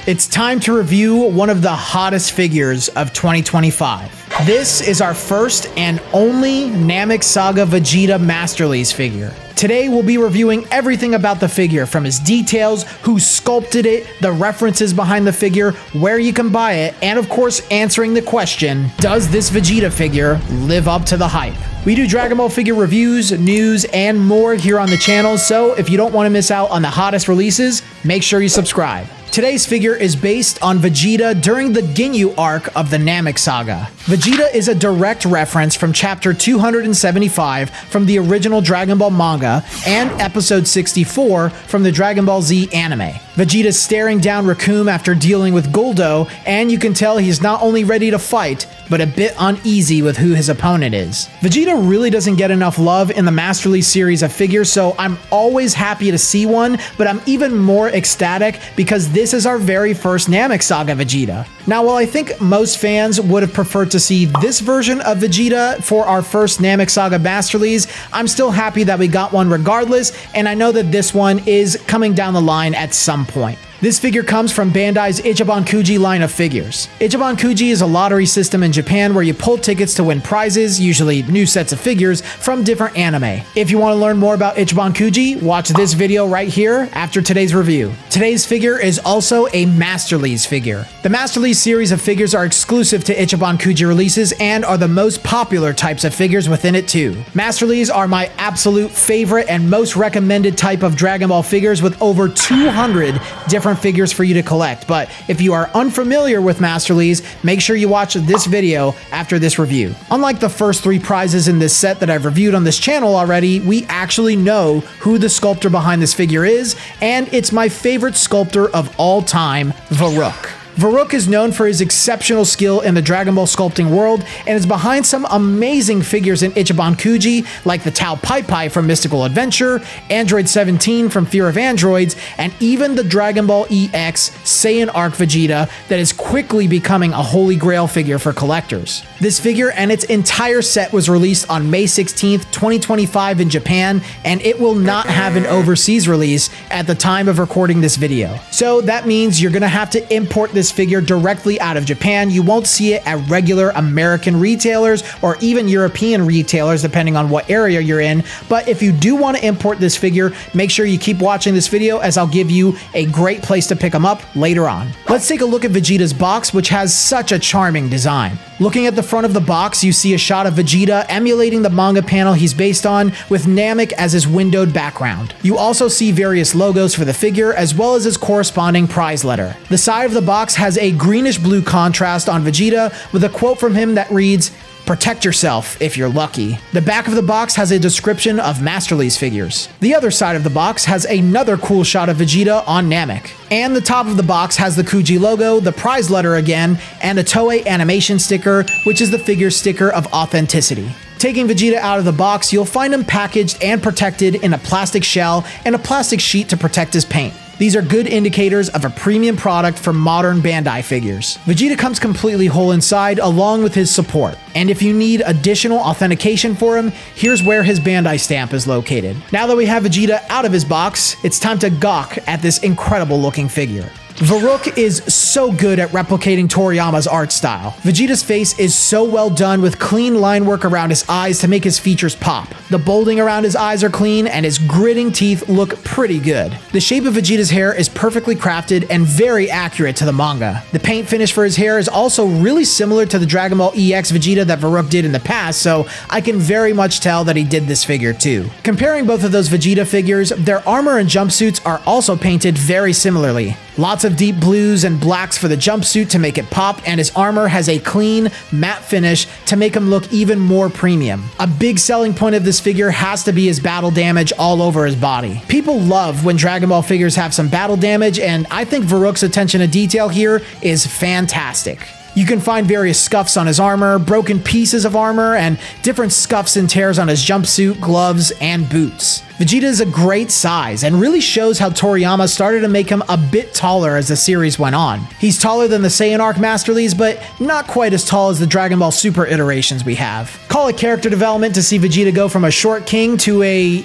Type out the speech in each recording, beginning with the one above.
It's time to review one of the hottest figures of 2025. This is our first and only Namek Saga Vegeta Masterlies figure. Today we'll be reviewing everything about the figure, from his details, who sculpted it, the references behind the figure, where you can buy it, and of course answering the question, does this Vegeta figure live up to the hype? We do Dragon Ball figure reviews, news, and more here on the channel, so if you don't want to miss out on the hottest releases, make sure you subscribe. Today's figure is based on Vegeta during the Ginyu arc of the Namek Saga. Vegeta is a direct reference from chapter 275 from the original Dragon Ball manga and episode 64 from the Dragon Ball Z anime. Vegeta's staring down Recoome after dealing with Guldo, and you can tell he's not only ready to fight, but a bit uneasy with who his opponent is. Vegeta really doesn't get enough love in the Masterlies series of figures, so I'm always happy to see one, but I'm even more ecstatic because this is our very first Namek Saga Vegeta. Now, while I think most fans would have preferred to see this version of Vegeta for our first Namek Saga Masterlies, I'm still happy that we got one regardless, and I know that this one is coming down the line at some point. This figure comes from Bandai's Ichiban Kuji line of figures. Ichiban Kuji is a lottery system in Japan where you pull tickets to win prizes, usually new sets of figures, from different anime. If you want to learn more about Ichiban Kuji, watch this video right here after today's review. Today's figure is also a Masterlies figure. The Masterlies series of figures are exclusive to Ichiban Kuji releases and are the most popular types of figures within it too. Masterlies are my absolute favorite and most recommended type of Dragon Ball figures, with over 200 different figures for you to collect. But if you are unfamiliar with Masterlies, make sure you watch this video after this review. Unlike the first 3 prizes in this set that I've reviewed on this channel already, we actually know who the sculptor behind this figure is, and it's my favorite sculptor of all time, Varuk. Varuk is known for his exceptional skill in the Dragon Ball sculpting world and is behind some amazing figures in Ichiban Kuji, like the Tao Pai Pai from Mystical Adventure, Android 17 from Fear of Androids, and even the Dragon Ball EX Saiyan Arc Vegeta that is quickly becoming a holy grail figure for collectors. This figure and its entire set was released on May 16th, 2025 in Japan, and it will not have an overseas release at the time of recording this video. So that means you're gonna have to import this figure directly out of Japan. You won't see it at regular American retailers or even European retailers, depending on what area you're in. But if you do want to import this figure, make sure you keep watching this video, as I'll give you a great place to pick them up later on. Let's take a look at Vegeta's box, which has such a charming design. Looking at the front of the box, you see a shot of Vegeta emulating the manga panel he's based on, with Namek as his windowed background. You also see various logos for the figure, as well as his corresponding prize letter. The side of the box has a greenish-blue contrast on Vegeta, with a quote from him that reads, "Protect yourself if you're lucky." The back of the box has a description of Masterlies figures. The other side of the box has another cool shot of Vegeta on Namek. And the top of the box has the Kuji logo, the prize letter again, and a Toei animation sticker, which is the figure's sticker of authenticity. Taking Vegeta out of the box, you'll find him packaged and protected in a plastic shell and a plastic sheet to protect his paint. These are good indicators of a premium product for modern Bandai figures. Vegeta comes completely whole inside, along with his support. And if you need additional authentication for him, here's where his Bandai stamp is located. Now that we have Vegeta out of his box, it's time to gawk at this incredible looking figure. Varuk is so good at replicating Toriyama's art style. Vegeta's face is so well done, with clean line work around his eyes to make his features pop. The bolding around his eyes are clean, and his gritting teeth look pretty good. The shape of Vegeta's hair is perfectly crafted and very accurate to the manga. The paint finish for his hair is also really similar to the Dragon Ball EX Vegeta that Varuk did in the past, so I can very much tell that he did this figure too. Comparing both of those Vegeta figures, their armor and jumpsuits are also painted very similarly. Lots of deep blues and blacks for the jumpsuit to make it pop, and his armor has a clean, matte finish to make him look even more premium. A big selling point of this figure has to be his battle damage all over his body. People love when Dragon Ball figures have some battle damage, and I think Varuk's attention to detail here is fantastic. You can find various scuffs on his armor, broken pieces of armor, and different scuffs and tears on his jumpsuit, gloves, and boots. Vegeta is a great size and really shows how Toriyama started to make him a bit taller as the series went on. He's taller than the Saiyan Arc Masterlies, but not quite as tall as the Dragon Ball Super iterations we have. Call it character development to see Vegeta go from a short king to a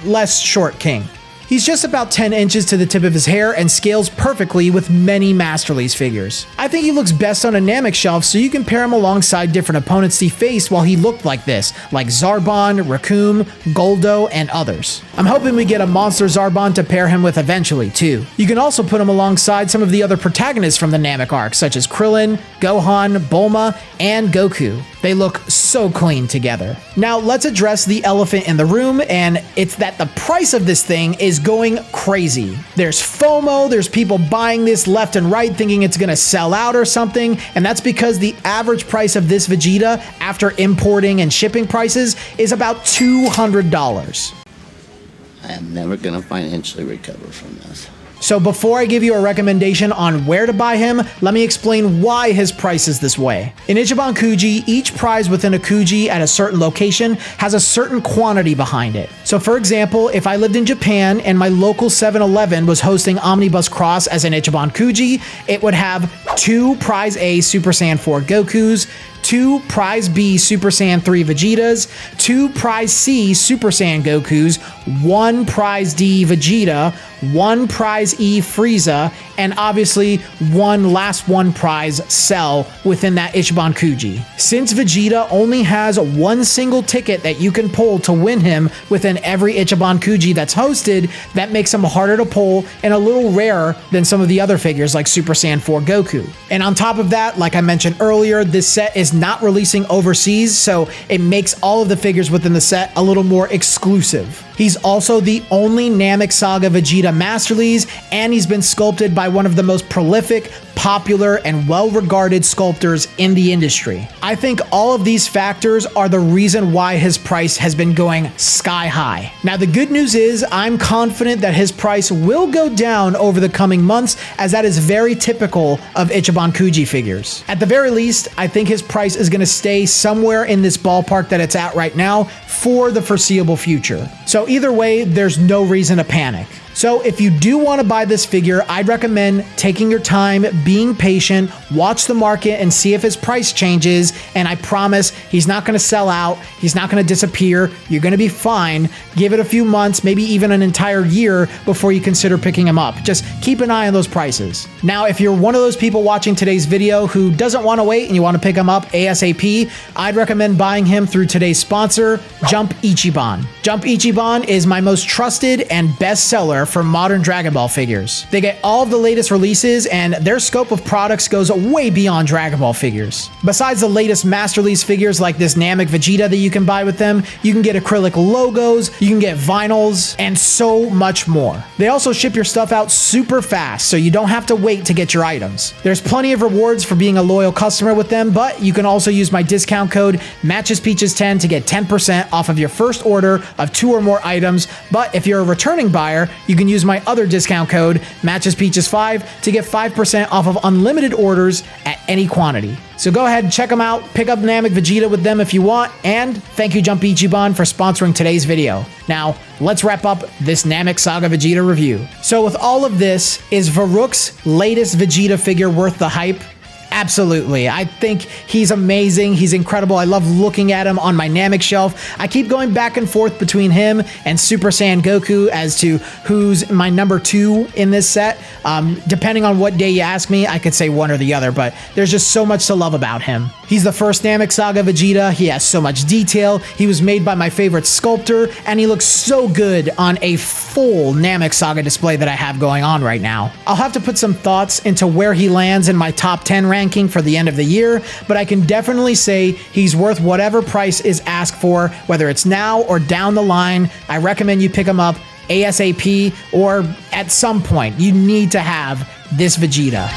less short king. He's just about 10 inches to the tip of his hair and scales perfectly with many Masterlies figures. I think he looks best on a Namek shelf, so you can pair him alongside different opponents he faced while he looked like this, like Zarbon, Raccoon, Goldo, and others. I'm hoping we get a monster Zarbon to pair him with eventually too. You can also put him alongside some of the other protagonists from the Namek arc, such as Krillin, Gohan, Bulma, and Goku. They look so clean together. Now let's address the elephant in the room, and it's that the price of this thing is going crazy. There's FOMO, there's people buying this left and right thinking it's gonna sell out or something, and that's because the average price of this Vegeta after importing and shipping prices is about $200. I am never gonna financially recover from this. So before I give you a recommendation on where to buy him, let me explain why his price is this way. In Ichiban Kuji, each prize within a Kuji at a certain location has a certain quantity behind it. So for example, if I lived in Japan and my local 7-Eleven was hosting Omnibus Cross as an Ichiban Kuji, it would have 2 Prize A Super Saiyan 4 Gokus, 2 Prize B Super Saiyan 3 Vegetas, 2 Prize C Super Saiyan Gokus, 1 Prize D Vegeta, 1 Prize E Frieza, and obviously one prize Cell within that Ichiban Kuji. Since Vegeta only has one single ticket that you can pull to win him within every Ichiban Kuji that's hosted, that makes him harder to pull and a little rarer than some of the other figures like Super Saiyan 4 Goku. And on top of that, like I mentioned earlier, this set is not releasing overseas, so it makes all of the figures within the set a little more exclusive. He's also the only Namek Saga Vegeta Masterlies, and he's been sculpted by one of the most prolific, popular, and well-regarded sculptors in the industry. I think all of these factors are the reason why his price has been going sky high. Now, the good news is I'm confident that his price will go down over the coming months, as that is very typical of Ichiban Kuji figures. At the very least, I think his price is going to stay somewhere in this ballpark that it's at right now for the foreseeable future. So either way, there's no reason to panic. So if you do want to buy this figure, I'd recommend taking your time, being patient, watch the market and see if his price changes, and I promise he's not going to sell out, he's not going to disappear, you're going to be fine. Give it a few months, maybe even an entire year before you consider picking him up. Just keep an eye on those prices. Now, if you're one of those people watching today's video who doesn't want to wait and you want to pick him up ASAP, I'd recommend buying him through today's sponsor, Jump Ichiban. Jump Ichiban is my most trusted and best seller for modern Dragon Ball figures. They get all of the latest releases, and their scope of products goes way beyond Dragon Ball figures. Besides the latest Masterlies figures like this Namek Vegeta that you can buy with them, you can get acrylic logos, you can get vinyls, and so much more. They also ship your stuff out super fast, so you don't have to wait to get your items. There's plenty of rewards for being a loyal customer with them, but you can also use my discount code MatchesPeaches10 to get 10% off of your first order of 2 or more items. But if you're a returning buyer, you can use my other discount code MatchesPeaches5 to get 5% off of unlimited orders at any quantity. So go ahead and check them out, pick up Namek Vegeta with them if you want, and thank you Jump Ichiban for sponsoring today's video. Now, let's wrap up this Namek Saga Vegeta review. So with all of this, is Varrook's latest Vegeta figure worth the hype? Absolutely. I think he's amazing. He's incredible. I love looking at him on my Namek shelf. I keep going back and forth between him and Super Saiyan Goku as to who's my number 2 in this set. Depending on what day you ask me, I could say one or the other, but there's just so much to love about him. He's the first Namek Saga Vegeta. He has so much detail. He was made by my favorite sculptor, and he looks so good on a full Namek Saga display that I have going on right now. I'll have to put some thoughts into where he lands in my top 10 ranking for the end of the year, but I can definitely say he's worth whatever price is asked for, whether it's now or down the line. I recommend you pick him up ASAP, or at some point. You need to have this Vegeta.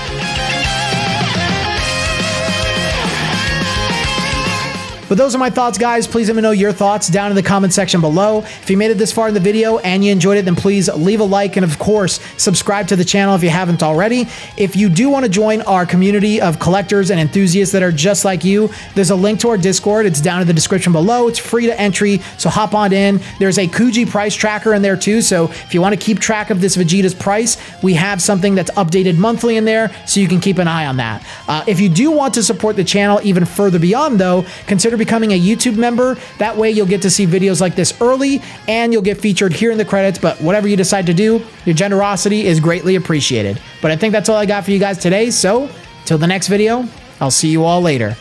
But those are my thoughts, guys. Please let me know your thoughts down in the comment section below. If you made it this far in the video and you enjoyed it, then please leave a like and, of course, subscribe to the channel if you haven't already. If you do want to join our community of collectors and enthusiasts that are just like you, there's a link to our Discord. It's down in the description below. It's free to entry, so hop on in. There's a Kuji price tracker in there too, so if you want to keep track of this Vegeta's price, we have something that's updated monthly in there, so you can keep an eye on that. If you do want to support the channel even further beyond, though, consider consider becoming a YouTube member. That way you'll get to see videos like this early and you'll get featured here in the credits. But whatever you decide to do, your generosity is greatly appreciated. But I think that's all I got for you guys today. So till the next video, I'll see you all later.